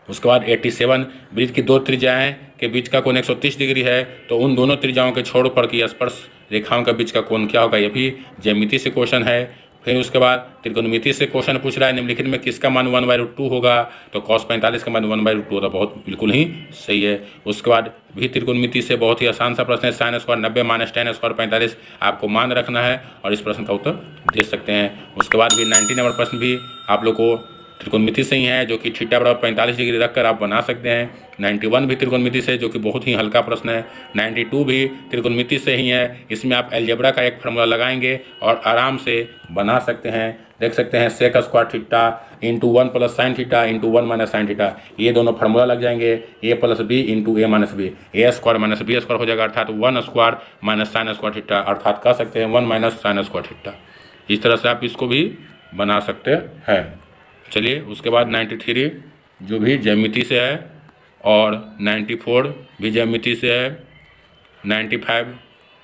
उसके बाद 87 वृत्त की दो त्रिज्याएं के बीच का कोण 130 डिग्री है, तो उन दोनों त्रिज्याओं के छोर पर की स्पर्श रेखाओं के बीच का कोण क्या होगा, यह भी ज्यामिति से क्वेश्चन है। फिर उसके बाद त्रिकोणमिति से क्वेश्चन पूछ रहा है, निम्नलिखित में किसका मान 1/√2 होगा, तो cos 45 का मान 1/√2 होता, बहुत बिल्कुल ही सही है। उसके बाद भी त्रिकोणमिति से बहुत ही आसान सा प्रश्न है, sin square 90 minus tan square 45 आपको मान रखना है और इस प्रश्न का उत्तर दे सकते हैं। उसके बाद भी 90 नंबर प्रश्न भी आप लोग को त्रिकोणमिति से ही है, जो कि थीटा बराबर 45 डिग्री रखकर आप बना सकते हैं। 91 भी त्रिकोणमिति से, जो कि बहुत ही हल्का प्रश्न है। 92 भी त्रिकोणमिति से ही है, इसमें आप अलजेब्रा का एक फार्मूला लगाएंगे और आराम से बना सकते हैं। देख सकते हैं sec square theta into 1 plus sine theta into 1 minus sine theta, ये दोनों फार्मूला लग जाएंगे। A plus B into A minus B, A square minus B square हो जाएगा, अर्थात 1 square minus sine square theta, अर्थात कह सकते हैं 1 माइनस साइन स्क्वायर थीटा। इस तरह से आप इसको भी बना सकते हैं। चलिए उसके बाद 93 जो भी ज्यामिति से है, और 94 भी ज्यामिति से है। 95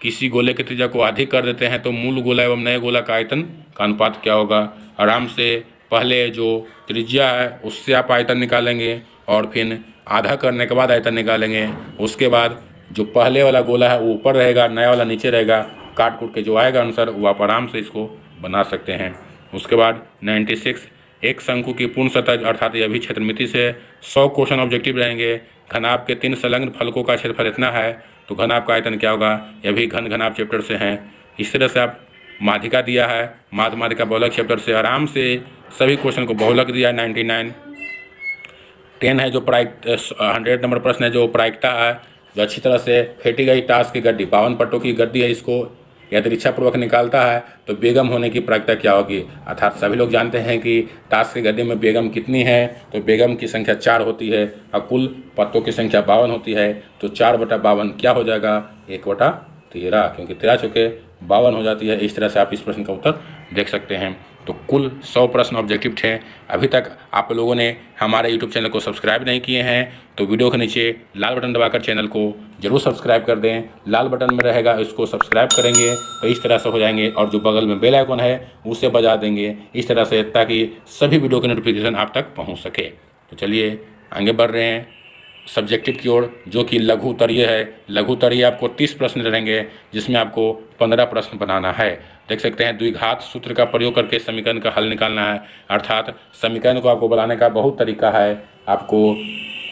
किसी गोले की त्रिज्या को अधिक कर देते हैं तो मूल गोला एवं नए गोला का आयतन का अनुपात क्या होगा। आराम से पहले जो त्रिज्या है उससे आप आयतन निकालेंगे और फिर आधा करने के बाद आयतन निकालेंगे। उसके बाद जो पहले वाला गोला है वो ऊपर रहेगा, नया वाला नीचे रहेगा, काट कूट के जो आएगा आंसर वो आप आराम से इसको बना सकते हैं। उसके बाद 96 एक शंकु की पूर्ण सतह, अर्थात यह भी क्षेत्रमिति से 100 क्वेश्चन ऑब्जेक्टिव रहेंगे। घनाभ के 3 संलग्न फलकों का क्षेत्रफल इतना है, तो घनाभ का आयतन क्या होगा, यह भी घनाभ चैप्टर से है। इस तरह से आप माध्यिका दिया है, माध्यिका बहुलक चैप्टर से आराम से सभी क्वेश्चन को बहुलक दिया है। 99 10 है जो 100 नंबर प्रश्न है, जो प्रायिकता है, जो अच्छी तरह से फेंटी गई टास की गड्डी 52 पट्टों की गड्डी है, इसको यदृच्छापूर्वक निकालता है तो बेगम होने की प्रायिकता क्या होगी। अर्थात सभी लोग जानते हैं कि टास की गड्डी में बेगम कितनी है, तो बेगम की संख्या 4 होती है और कुल पत्तों की संख्या 52 होती है, तो 4/52 क्या हो जाएगा, 1/13, क्योंकि 13 चौके 52 हो जाती है। इस तरह से आप इस प्रश्न का उत्तर देख सकते हैं। तो कुल 100 प्रश्न ऑब्जेक्टिव थे। अभी तक आप लोगों ने हमारे YouTube चैनल को सब्सक्राइब नहीं किए हैं तो वीडियो के नीचे लाल बटन दबाकर चैनल को जरूर सब्सक्राइब कर दें। लाल बटन में रहेगा, इसको सब्सक्राइब करेंगे तो इस तरह से हो जाएंगे, और जो बगल में बेल आइकन है उसे बजा देंगे इस तरह से, ताकि सभी वीडियो के नोटिफिकेशन आप तक पहुँच सके। तो चलिए आगे बढ़ रहे हैं सब्जेक्टिव की ओर, जो कि लघु उत्तरीय है। लघु उत्तरीय आपको 30 प्रश्न रहेंगे, जिसमें आपको 15 प्रश्न बनाना है। देख सकते हैं द्विघात सूत्र का प्रयोग करके समीकरण का हल निकालना है, अर्थात समीकरण को आपको बनाने का बहुत तरीका है। आपको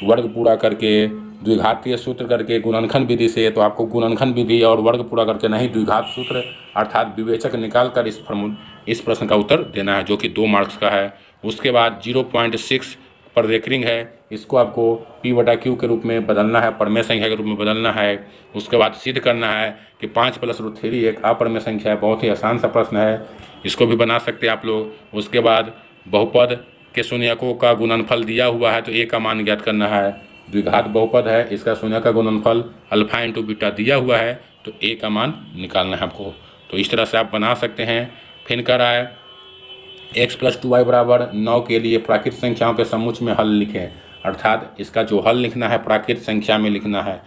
वर्ग पूरा करके, द्विघातीय सूत्र करके, गुणनखंड विधि से, तो आपको गुणनखंड विधि और वर्ग पूरा करके नहीं, द्विघात सूत्र अर्थात विवेचक निकाल कर इस प्रश्न का उत्तर देना है, जो कि 2 मार्क्स का है। उसके बाद 0.6 पर रेकरिंग है, इसको आपको P/Q के रूप में बदलना है, परमेय संख्या के रूप में बदलना है। उसके बाद सिद्ध करना है कि 5 + √3 एक अपरमेय संख्या है। बहुत ही आसान सा प्रश्न है, इसको भी बना सकते हैं आप लोग। उसके बाद बहुपद के शून्यकों का गुणनफल दिया हुआ है तो A का मान ज्ञात करना है। द्विघात बहुपद है, इसका शून्य का गुणनफल अल्फा × बीटा दिया हुआ है तो A का मान निकालना है आपको। तो इस तरह से आप बना सकते हैं। फिर कह रहा है x + 2y = 9 के लिए प्राकृत संख्याओं के समुच्चय में हल लिखें, अर्थात इसका जो हल लिखना है प्राकृत संख्या में लिखना है।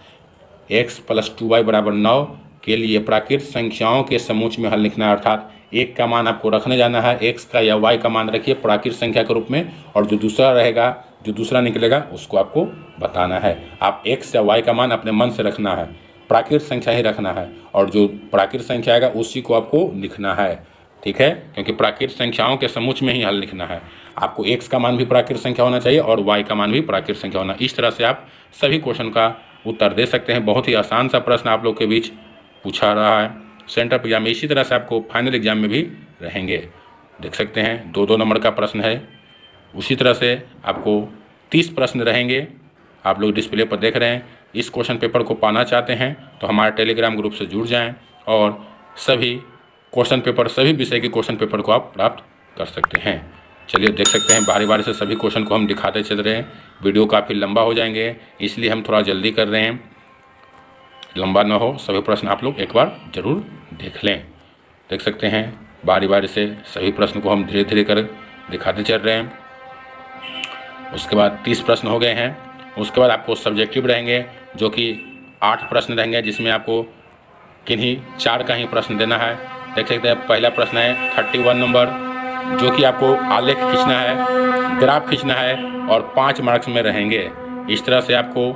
x + 2y = 9 के लिए प्राकृत संख्याओं के समूह में हल लिखना है, अर्थात एक का मान आपको रखने जाना है, x का या y का मान रखिए प्राकृत संख्या के रूप में, और जो दूसरा रहेगा, जो दूसरा निकलेगा उसको आपको बताना है। आप x या y का मान अपने मन से रखना है, प्राकृत संख्या ही रखना है, और जो प्राकृत संख्या आएगा उसी को आपको लिखना है, ठीक है, क्योंकि प्राकृत संख्याओं के समूह में ही हल लिखना है। आपको x का मान भी प्राकृत संख्या होना चाहिए और y का मान भी प्राकृत संख्या होना। इस तरह से आप सभी क्वेश्चन का उत्तर दे सकते हैं। बहुत ही आसान सा प्रश्न आप लोग के बीच पूछा रहा है सेंटर एग्जाम में। इसी तरह से आपको फाइनल एग्जाम में भी रहेंगे, देख सकते हैं 2-2 नंबर का प्रश्न है। उसी तरह से आपको 30 प्रश्न रहेंगे, आप लोग डिस्प्ले पर देख रहे हैं। इस क्वेश्चन पेपर को पाना चाहते हैं तो हमारे टेलीग्राम ग्रुप से जुड़ जाएं और सभी क्वेश्चन पेपर, सभी विषय के क्वेश्चन पेपर को आप प्राप्त कर सकते हैं। चलिए देख सकते हैं बारी बारी से सभी क्वेश्चन को हम दिखाते चल रहे हैं। वीडियो काफ़ी लंबा हो जाएंगे, इसलिए हम थोड़ा जल्दी कर रहे हैं, लंबा ना हो। सभी प्रश्न आप लोग एक बार ज़रूर देख लें। देख सकते हैं बारी बारी से सभी प्रश्न को हम धीरे धीरे कर दिखाते चल रहे हैं। उसके बाद 30 प्रश्न हो गए हैं। उसके बाद आपको सब्जेक्टिव रहेंगे जो कि 8 प्रश्न रहेंगे, जिसमें आपको किन्हीं 4 का ही प्रश्न देना है। देख सकते हैं पहला प्रश्न है 31 नंबर, जो कि आपको आलेख खींचना है, ग्राफ खींचना है और 5 मार्क्स में रहेंगे। इस तरह से आपको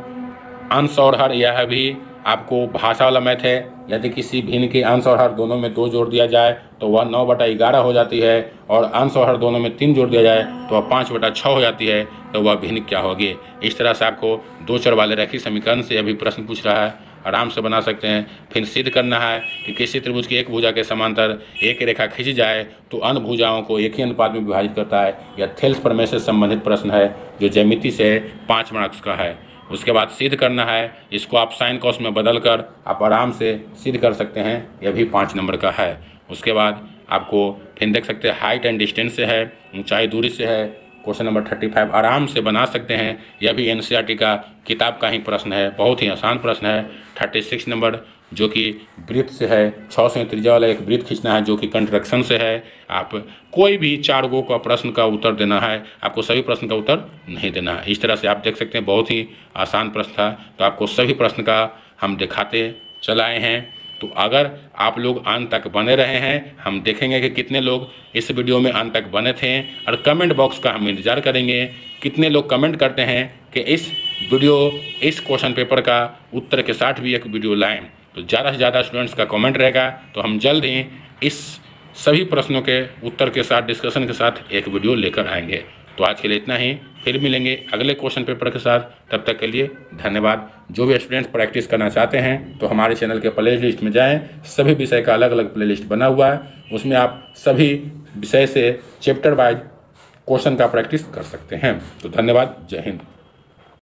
अंश और हर, यह भी आपको भाषा वाला मैथ है। यदि किसी भिन्न के अंश और हर दोनों में 2 जोड़ दिया जाए तो वह 9/11 हो जाती है, और अंश और हर दोनों में 3 जोड़ दिया जाए तो वह 5/6 हो जाती है, तो वह भिन्न क्या होगी। इस तरह से आपको 2 चर वाले रैखिक समीकरण से अभी प्रश्न पूछ रहा है, आराम से बना सकते हैं। फिर सिद्ध करना है कि किसी त्रिभुज की एक भुजा के समांतर एक रेखा खींची जाए तो अन्य भुजाओं को एक ही अनुपात में विभाजित करता है। यह थेल्स प्रमेय से संबंधित प्रश्न है जो ज्यामिति से 5 मार्क्स का है। उसके बाद सिद्ध करना है, इसको आप साइन कॉस में बदल कर आप आराम से सिद्ध कर सकते हैं, यह भी 5 नंबर का है। उसके बाद आपको फिर देख सकते हैं हाइट एंड डिस्टेंस से है, ऊंचाई दूरी से है, क्वेश्चन नंबर 35 आराम से बना सकते हैं। यह भी एनसीईआरटी का किताब का ही प्रश्न है, बहुत ही आसान प्रश्न है। 36 नंबर जो कि वृत्त से है, 6 से त्रिज्या वाला एक वृत्त खींचना है जो कि कंट्रैक्शन से है। आप कोई भी 4 गो का प्रश्न का उत्तर देना है, आपको सभी प्रश्न का उत्तर नहीं देना है। इस तरह से आप देख सकते हैं बहुत ही आसान प्रश्न था, तो आपको सभी प्रश्न का हम दिखाते चलाए हैं। तो अगर आप लोग अंत तक बने रहे हैं, हम देखेंगे कि कितने लोग इस वीडियो में अंत तक बने थे, और कमेंट बॉक्स का हम इंतजार करेंगे कितने लोग कमेंट करते हैं कि इस क्वेश्चन पेपर का उत्तर के साथ भी एक वीडियो लाएं। तो ज़्यादा से ज़्यादा स्टूडेंट्स का कमेंट रहेगा तो हम जल्द ही इस सभी प्रश्नों के उत्तर के साथ, डिस्कशन के साथ एक वीडियो लेकर आएंगे। तो आज के लिए इतना ही, फिर मिलेंगे अगले क्वेश्चन पेपर के साथ। तब तक के लिए धन्यवाद। जो भी स्टूडेंट्स प्रैक्टिस करना चाहते हैं तो हमारे चैनल के प्ले लिस्ट में जाएं, सभी विषय का अलग अलग प्ले लिस्ट बना हुआ है, उसमें आप सभी विषय से चैप्टर वाइज क्वेश्चन का प्रैक्टिस कर सकते हैं। तो धन्यवाद, जय हिंद।